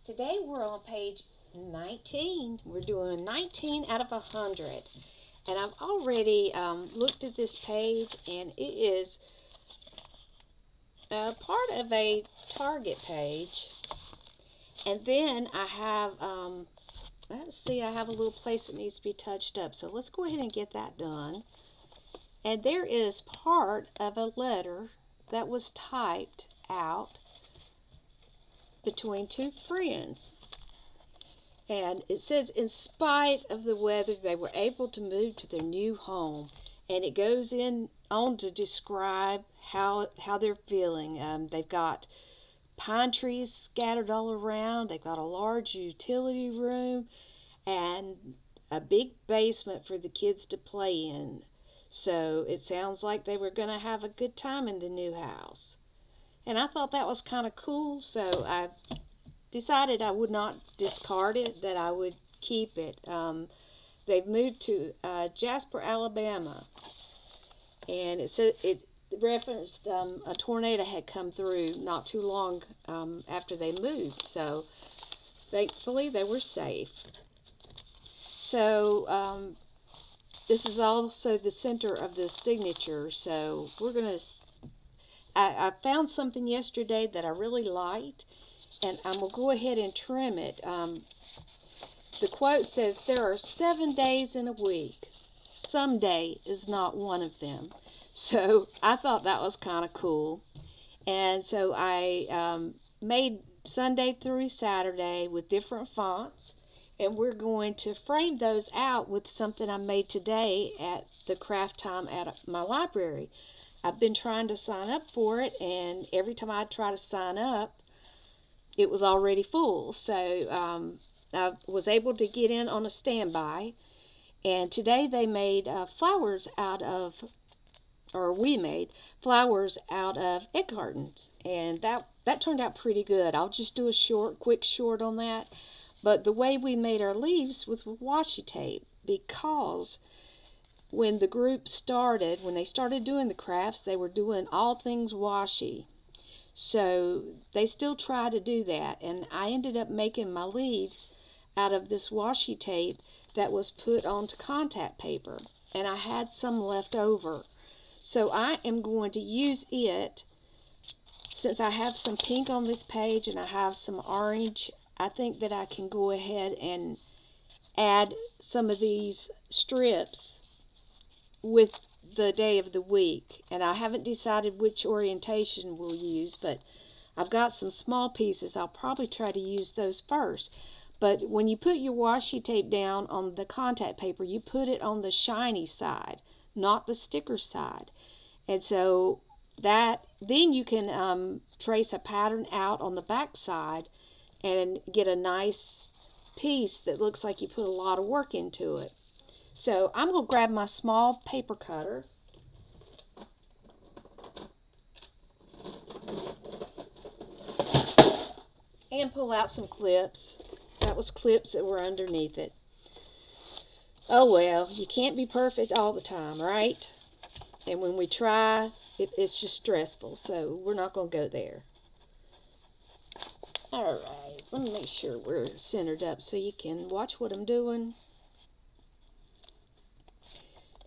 Today we're on page 19. We're doing 19 out of 100. And I've already looked at this page, and it is part of a target page. And then I have, let's see, I have a little place that needs to be touched up. So let's go ahead and get that done. And there is part of a letter that was typed out between two friends. And it says, in spite of the weather, they were able to move to their new home. And it goes on to describe how they're feeling. They've got pine trees scattered all around. They've got a large utility room and a big basement for the kids to play in. So it sounds like they were going to have a good time in the new house. And I thought that was kind of cool, so I decided I would not discard it, that I would keep it. They've moved to Jasper, Alabama, and it referenced a tornado had come through not too long after they moved, so thankfully they were safe. So this is also the center of the signature, so we're going to, I found something yesterday that I really liked, and I'm going to go ahead and trim it. The quote says, there are 7 days in a week. Someday is not one of them. So I thought that was kind of cool. And so I made Sunday through Saturday with different fonts, and we're going to frame those out with something I made today at the craft time at my library. I've been trying to sign up for it, and every time I try to sign up, it was already full. So I was able to get in on a standby, and today they made flowers out of, or we made flowers out of egg cartons, and that turned out pretty good. I'll just do a quick short on that. But the way we made our leaves was with washi tape, because when the group started, when they started doing the crafts, they were doing all things washi. So they still try to do that, and I ended up making my leaves out of this washi tape that was put onto contact paper, and I had some left over. So I am going to use it, since I have some pink on this page and I have some orange. I think that I can go ahead and add some of these strips with the day of the week, and I haven't decided which orientation we'll use, but I've got some small pieces. I'll probably try to use those first. But when you put your washi tape down on the contact paper, you put it on the shiny side, not the sticker side. And so that then you can trace a pattern out on the back side and get a nice piece that looks like you put a lot of work into it. So I'm going to grab my small paper cutter and pull out some clips. That was clips that were underneath it. Oh well, you can't be perfect all the time, right? And when we try, it's just stressful, so we're not going to go there. Alright, let me make sure we're centered up so you can watch what I'm doing.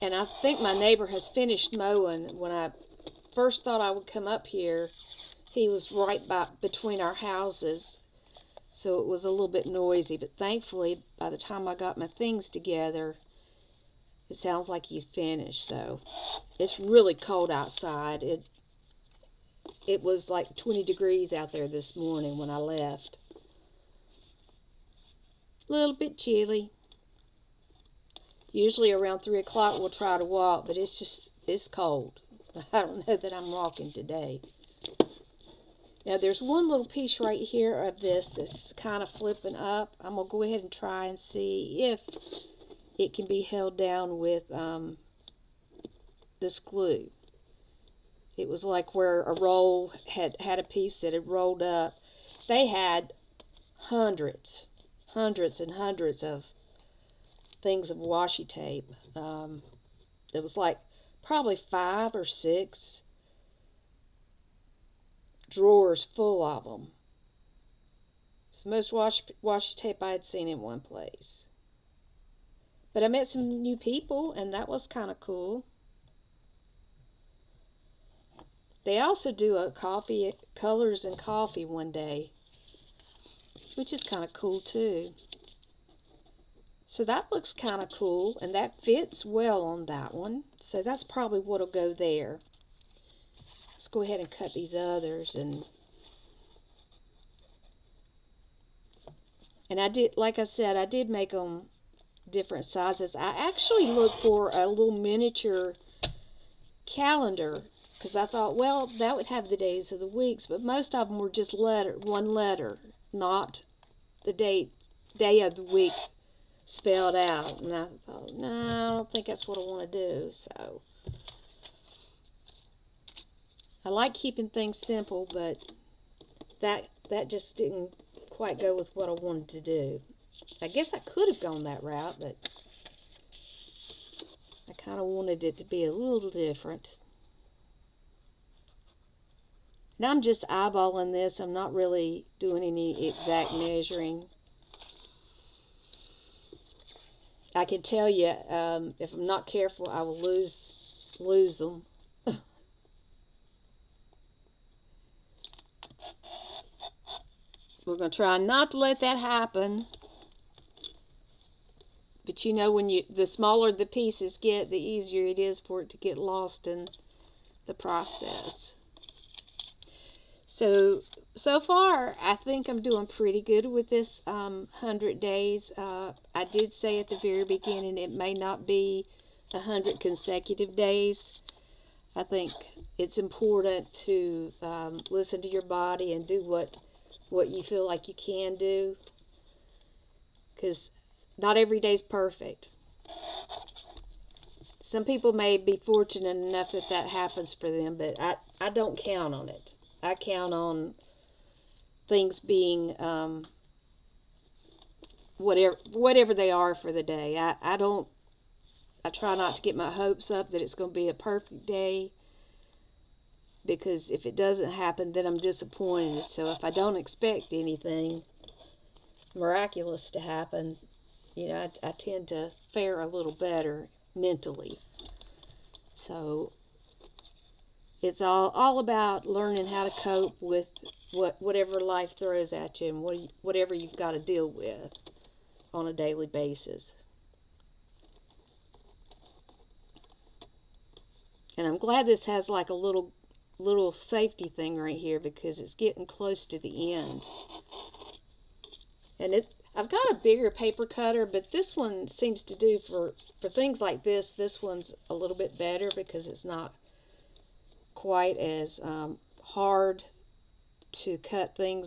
And I think my neighbor has finished mowing. When I first thought I would come up here, he was right between our houses, so it was a little bit noisy. But thankfully, by the time I got my things together, it sounds like he's finished. So it's really cold outside. It was like 20 degrees out there this morning when I left. A little bit chilly. Usually around 3 o'clock we'll try to walk, but it's cold. I don't know that I'm walking today. Now there's one little piece right here of this that's kind of flipping up. I'm going to go ahead and try and see if it can be held down with this glue. It was like where a roll had a piece that had rolled up. They had hundreds and hundreds of things of washi tape. It was like probably 5 or 6 drawers full of them. The most washi tape I had seen in one place. But I met some new people, and that was kind of cool. They also do a coffee, colors and coffee one day, which is kind of cool too. So that looks kind of cool, and that fits well on that one. So that's probably what'll go there. Let's go ahead and cut these others, and I did, like I said, I did make them different sizes. I actually looked for a little miniature calendar because I thought, well, that would have the days of the weeks, but most of them were just one letter, not the day of the week spelled out. And I thought, no, I don't think that's what I want to do. So I like keeping things simple, but that just didn't quite go with what I wanted to do. I guess I could have gone that route, but I kind of wanted it to be a little different. Now I'm just eyeballing this. I'm not really doing any exact measuring. I can tell you, if I'm not careful, I will lose them. We're going to try not to let that happen. But you know, the smaller the pieces get, the easier it is for it to get lost in the process. So far, I think I'm doing pretty good with this 100 days. I did say at the very beginning it may not be 100 consecutive days. I think it's important to listen to your body and do what you feel like you can do, because not every day is perfect. Some people may be fortunate enough that happens for them, but I don't count on it. I count on things being whatever they are for the day. I try not to get my hopes up that it's going to be a perfect day, because if it doesn't happen, then I'm disappointed. So if I don't expect anything miraculous to happen, you know, I tend to fare a little better mentally. So it's all about learning how to cope with whatever life throws at you and whatever you've got to deal with on a daily basis. And I'm glad this has like a little safety thing right here, because it's getting close to the end. And I've got a bigger paper cutter, but this one seems to do for things like this. This one's a little bit better because it's not quite as hard to cut things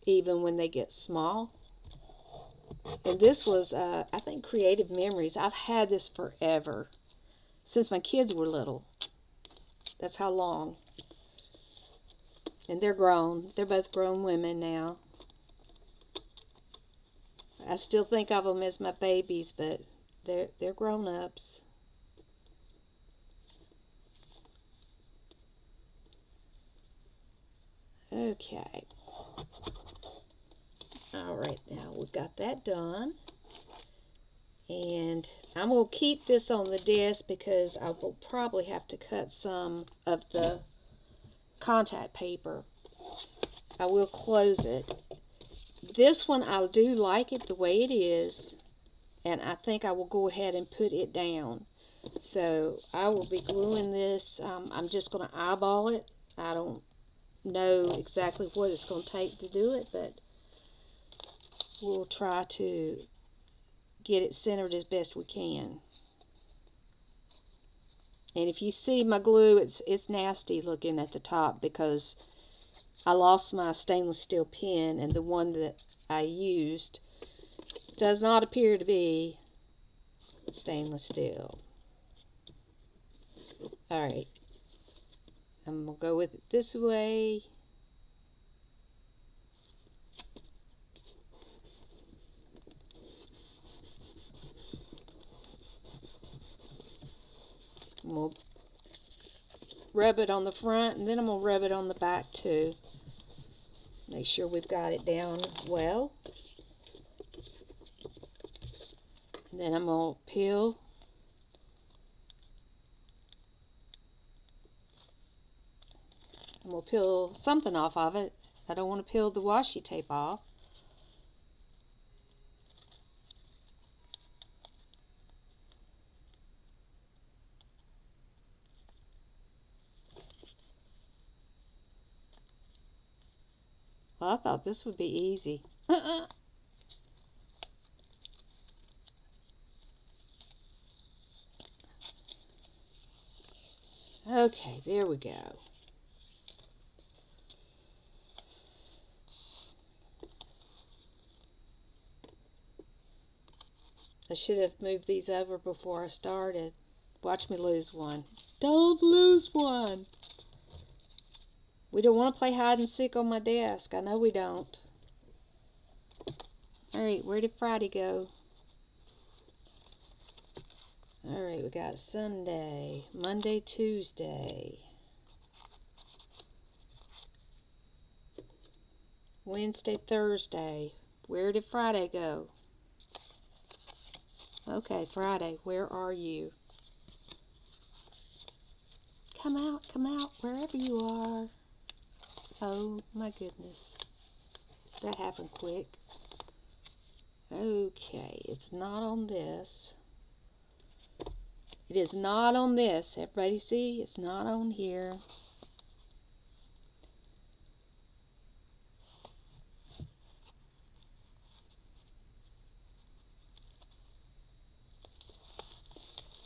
even when they get small. And this was, I think, Creative Memories. I've had this forever, since my kids were little. That's how long. And they're grown. They're both grown women now. I still think of them as my babies, but they're grown-ups. Okay. Alright, now we've got that done. And I'm going to keep this on the desk because I will probably have to cut some of the contact paper. I will close it. This one, I do like it the way it is, and I think I will go ahead and put it down. So I will be gluing this. I'm just going to eyeball it. I don't know exactly what it's going to take to do it, but we'll try to get it centered as best we can. And if you see my glue, it's nasty looking at the top because I lost my stainless steel pen, and the one that I used does not appear to be stainless steel. Alright, I'm going to go with it this way. I'm going to rub it on the front, and then I'm going to rub it on the back too. Make sure we've got it down well. And then I'm going to peel. I'm going to peel something off of it. I don't want to peel the washi tape off. Well, I thought this would be easy. Okay, there we go. I should have moved these over before I started. Watch me lose one. Don't lose one. We don't want to play hide and seek on my desk. I know we don't. Alright, where did Friday go? Alright, we got Sunday, Monday, Tuesday, Wednesday, Thursday. Where did Friday go? Okay, Friday, where are you? Come out, wherever you are. Oh my goodness. That happened quick. Okay, it's not on this. It is not on this. Everybody see? It's not on here.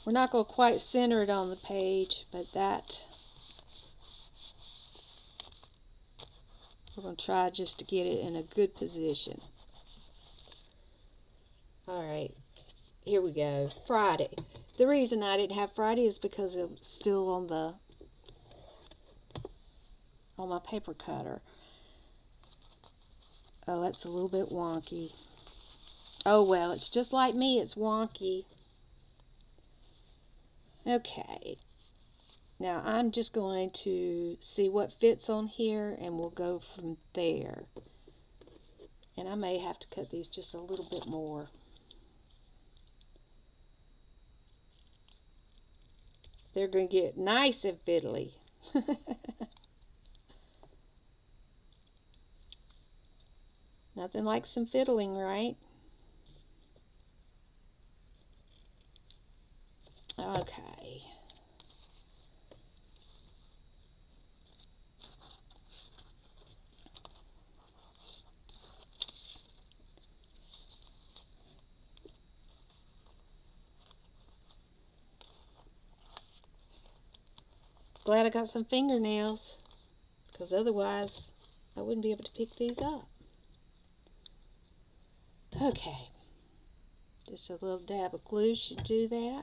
We're not going to quite center it on the page, but that we're going to try just to get it in a good position. Alright, here we go. Friday. The reason I didn't have Friday is because it was still on my paper cutter. Oh, that's a little bit wonky. Oh well, it's just like me, it's wonky. Okay. Now I'm just going to see what fits on here and we'll go from there. And I may have to cut these just a little bit more. They're going to get nice and fiddly. Nothing like some fiddling, right? Okay. Glad I got some fingernails, because otherwise I wouldn't be able to pick these up. Okay. Just a little dab of glue should do that.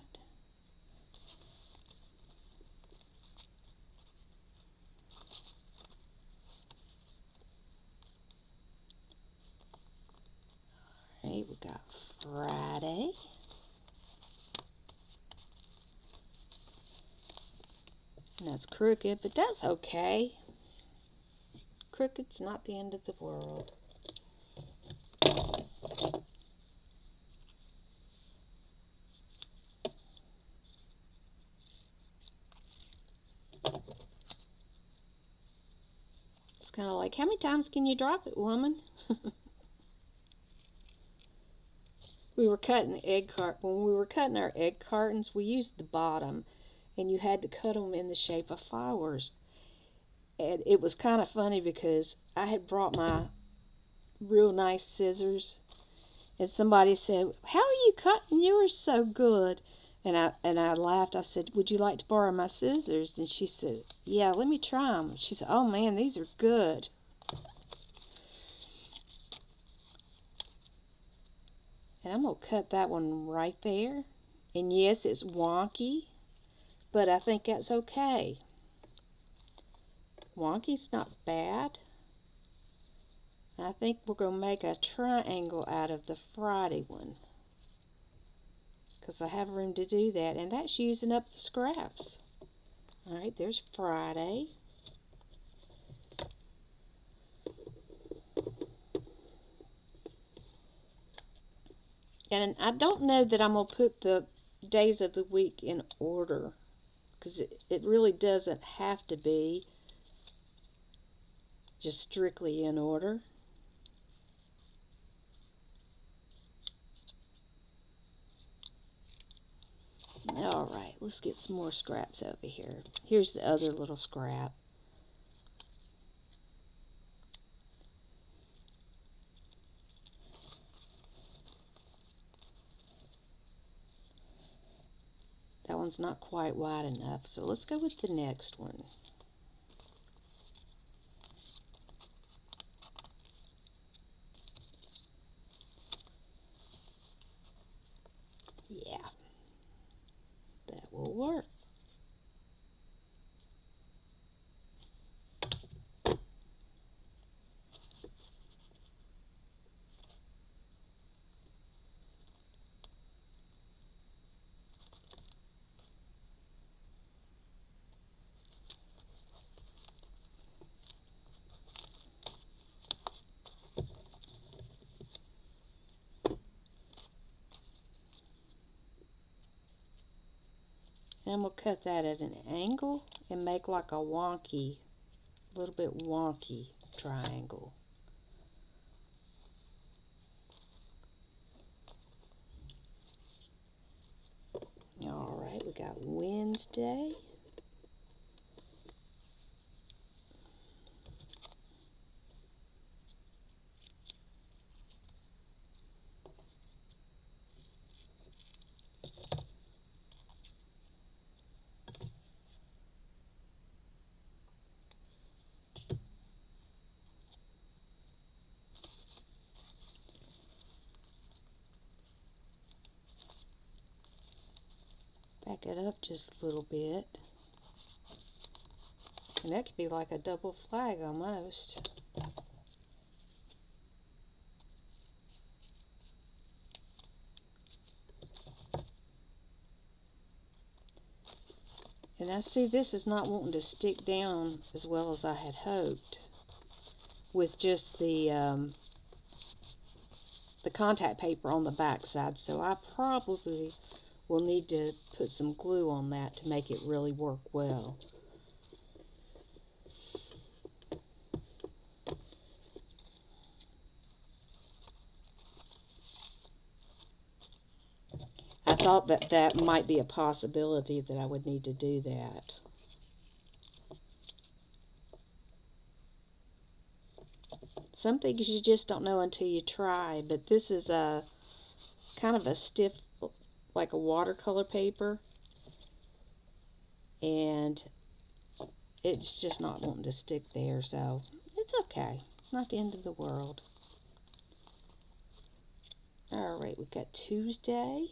Alright, we got Friday. And that's crooked, but that's okay. Crooked's not the end of the world. It's kind of like, how many times can you drop it, woman? When we were cutting our egg cartons, we used the bottom, and you had to cut them in the shape of flowers. And it was kind of funny because I had brought my real nice scissors, and somebody said, "How are you cutting yours so good?" And I laughed. I said, "Would you like to borrow my scissors?" And she said, "Yeah, let me try them." She said, "Oh man, these are good." And I'm going to cut that one right there. And yes, it's wonky, but I think that's okay. Wonky's not bad. I think we're going to make a triangle out of the Friday one, because I have room to do that, and that's using up the scraps. Alright, there's Friday. And I don't know that I'm going to put the days of the week in order, because it really doesn't have to be just strictly in order. Alright, let's get some more scraps over here. Here's the other little scrap. That one's not quite wide enough, so let's go with the next one. Yeah, that will work. And we'll cut that at an angle and make like a wonky, a little bit wonky triangle. Alright, we got Wednesday. Back it up just a little bit. And that could be like a double flag almost. And I see this is not wanting to stick down as well as I had hoped with just the contact paper on the back side. So I probably will need to put some glue on that to make it really work well. I thought that might be a possibility that I would need to do that. Some things you just don't know until you try, but this is a kind of a stiff, like a watercolor paper, and it's just not wanting to stick there, so it's okay. It's not the end of the world. Alright, we've got Tuesday.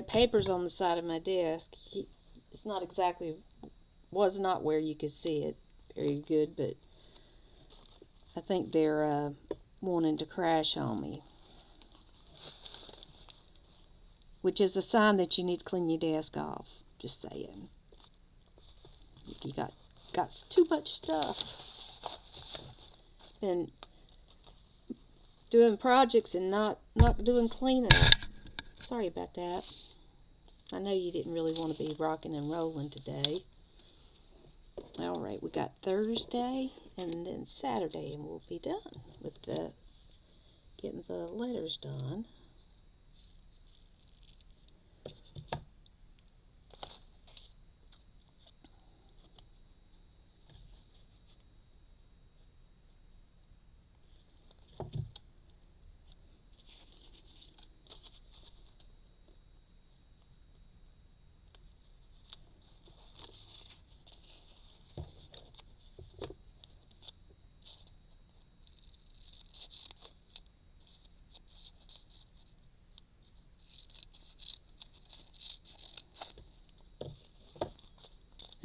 Paper's on the side of my desk. It's not exactly, was not where you could see it very good, but I think they're wanting to crash on me, which is a sign that you need to clean your desk off. Just saying. You got too much stuff. And doing projects and not doing cleaning. Sorry about that. I know you didn't really want to be rocking and rolling today. Alright, we got Thursday and then Saturday, and we'll be done with getting the letters done.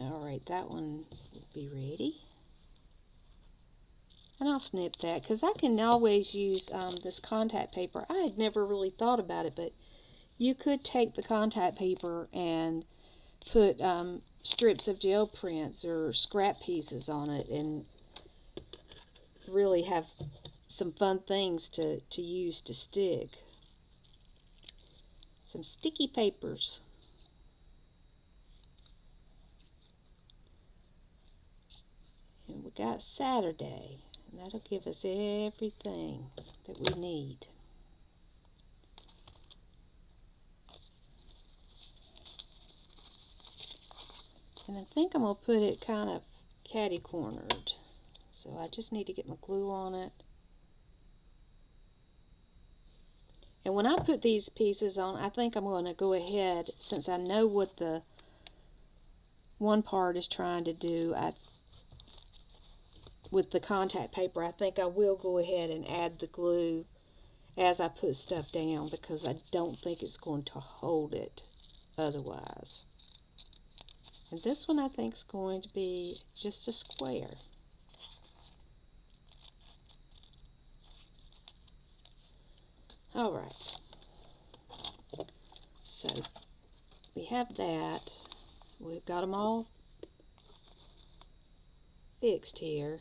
Alright, that one will be ready. And I'll snip that, because I can always use this contact paper. I had never really thought about it, but you could take the contact paper and put strips of gel prints or scrap pieces on it, and really have some fun things to use to stick. Some sticky papers. And we got Saturday, and that'll give us everything that we need. And I think I'm going to put it kind of catty-cornered. So I just need to get my glue on it. And when I put these pieces on, I think I'm going to go ahead, since I know what the one part is trying to do, with the contact paper, I think I will go ahead and add the glue as I put stuff down, because I don't think it's going to hold it otherwise. And this one I think is going to be just a square. Alright. So, we have that. We've got them all fixed here.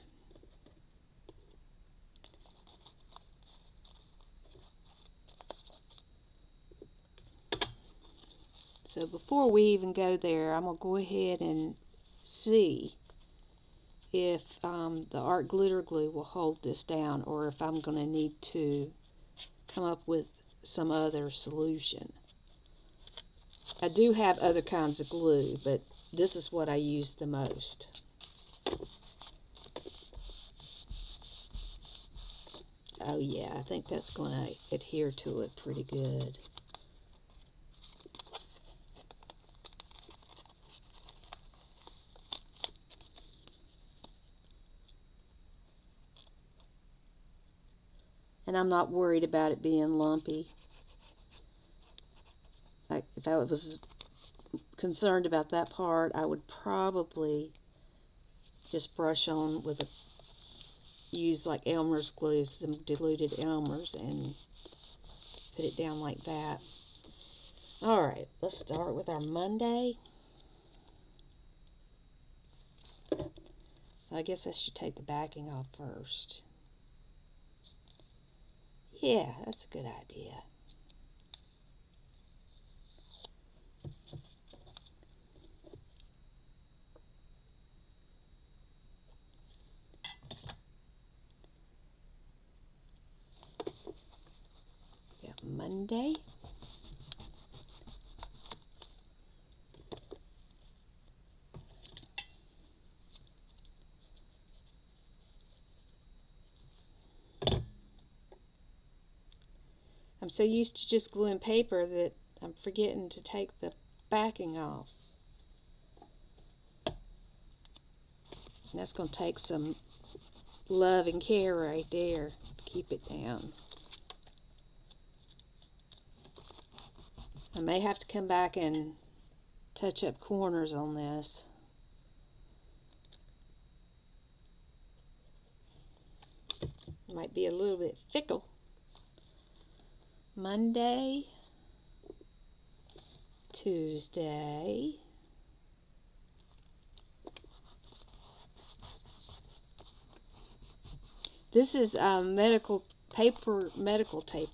So before we even go there, I'm going to go ahead and see if the art glitter glue will hold this down, or if I'm going to need to come up with some other solution. I do have other kinds of glue, but this is what I use the most. Oh yeah, I think that's going to adhere to it pretty good. And I'm not worried about it being lumpy. If I was concerned about that part, I would probably just brush on with use like Elmer's glue, some diluted Elmer's, and put it down like that. Alright, let's start with our Monday. I guess I should take the backing off first. Yeah, that's a good idea. Got Monday. I'm so used to just gluing paper that I'm forgetting to take the backing off. And that's going to take some love and care right there to keep it down. I may have to come back and touch up corners on this. It might be a little bit fickle. Monday, Tuesday, this is medical tape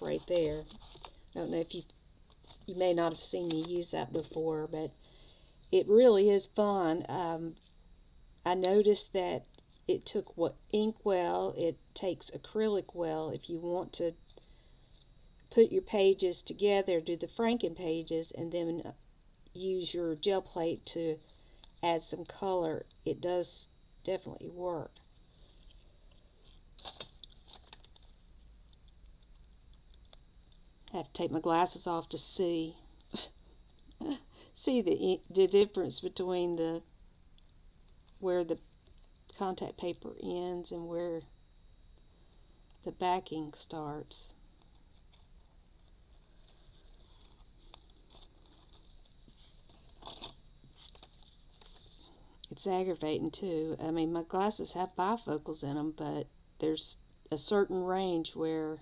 right there. I don't know if you may not have seen me use that before, but it really is fun. I noticed that it took ink well, it takes acrylic well. If you want to put your pages together, do the Franken pages, and then use your gel plate to add some color, it does definitely work. I have to take my glasses off to see the difference between where the contact paper ends and where the backing starts. It's aggravating too. I mean, my glasses have bifocals in them, but there's a certain range where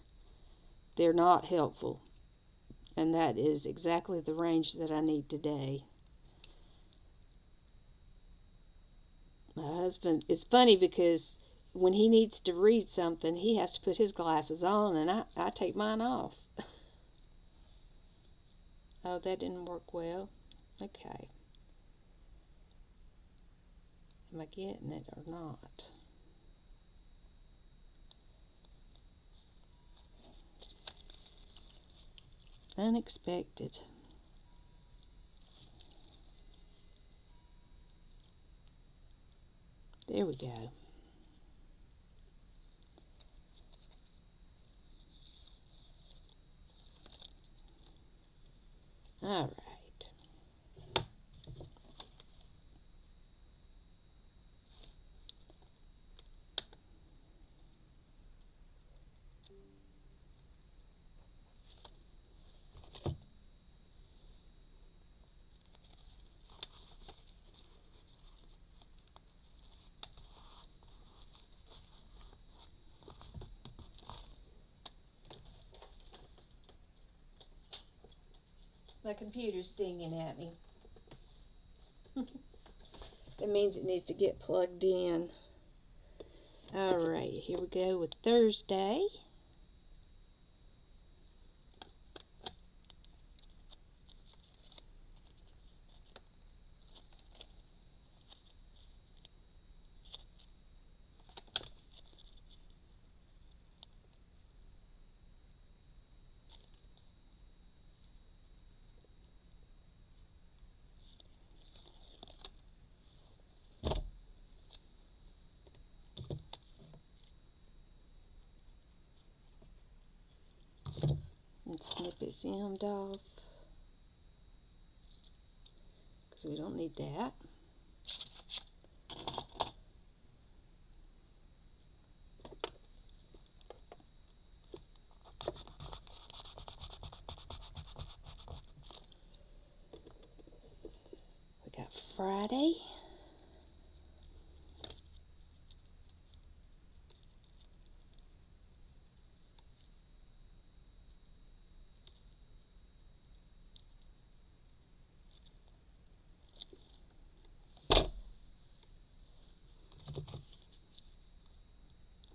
they're not helpful, and that is exactly the range that I need today. My husband, it's funny because when he needs to read something, he has to put his glasses on, and I take mine off. Oh, that didn't work well. Okay. Am I getting it or not? Unexpected. There we go. All right. My computer's dinging at me. That means it needs to get plugged in. Alright, here we go with Thursday. And snip its end off, because we don't need that. We got Friday.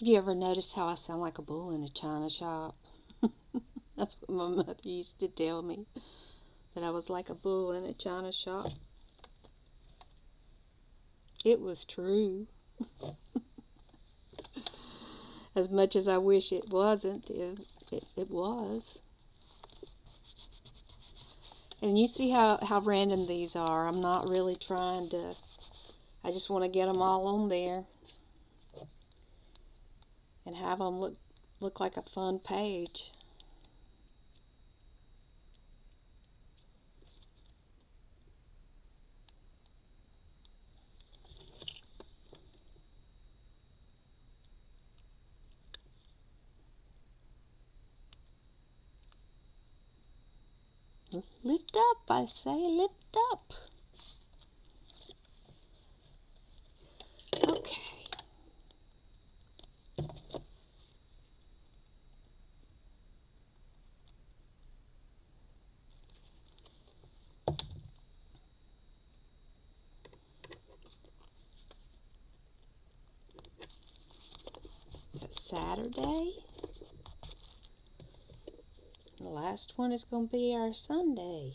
Have you ever noticed how I sound like a bull in a china shop? That's what my mother used to tell me, that I was like a bull in a china shop. It was true. As much as I wish it wasn't, it was. And you see how random these are. I'm not really trying to, I just want to get them all on there and have them look like a fun page. Lift up, I say, lift up. Okay. Saturday. The last one is going to be our Sunday.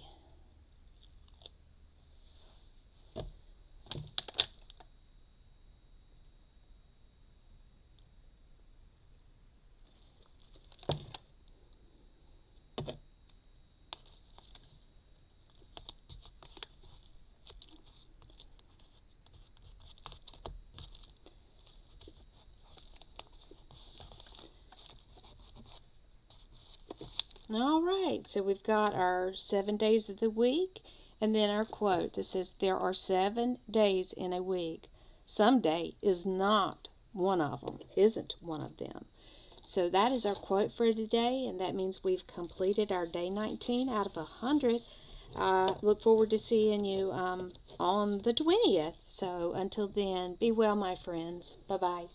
All right, so we've got our 7 days of the week, and then our quote that says there are 7 days in a week. Some day is not one of them, isn't one of them. So that is our quote for today, and that means we've completed our day 19 out of 100. Look forward to seeing you on the 20th. So until then, be well, my friends. Bye-bye.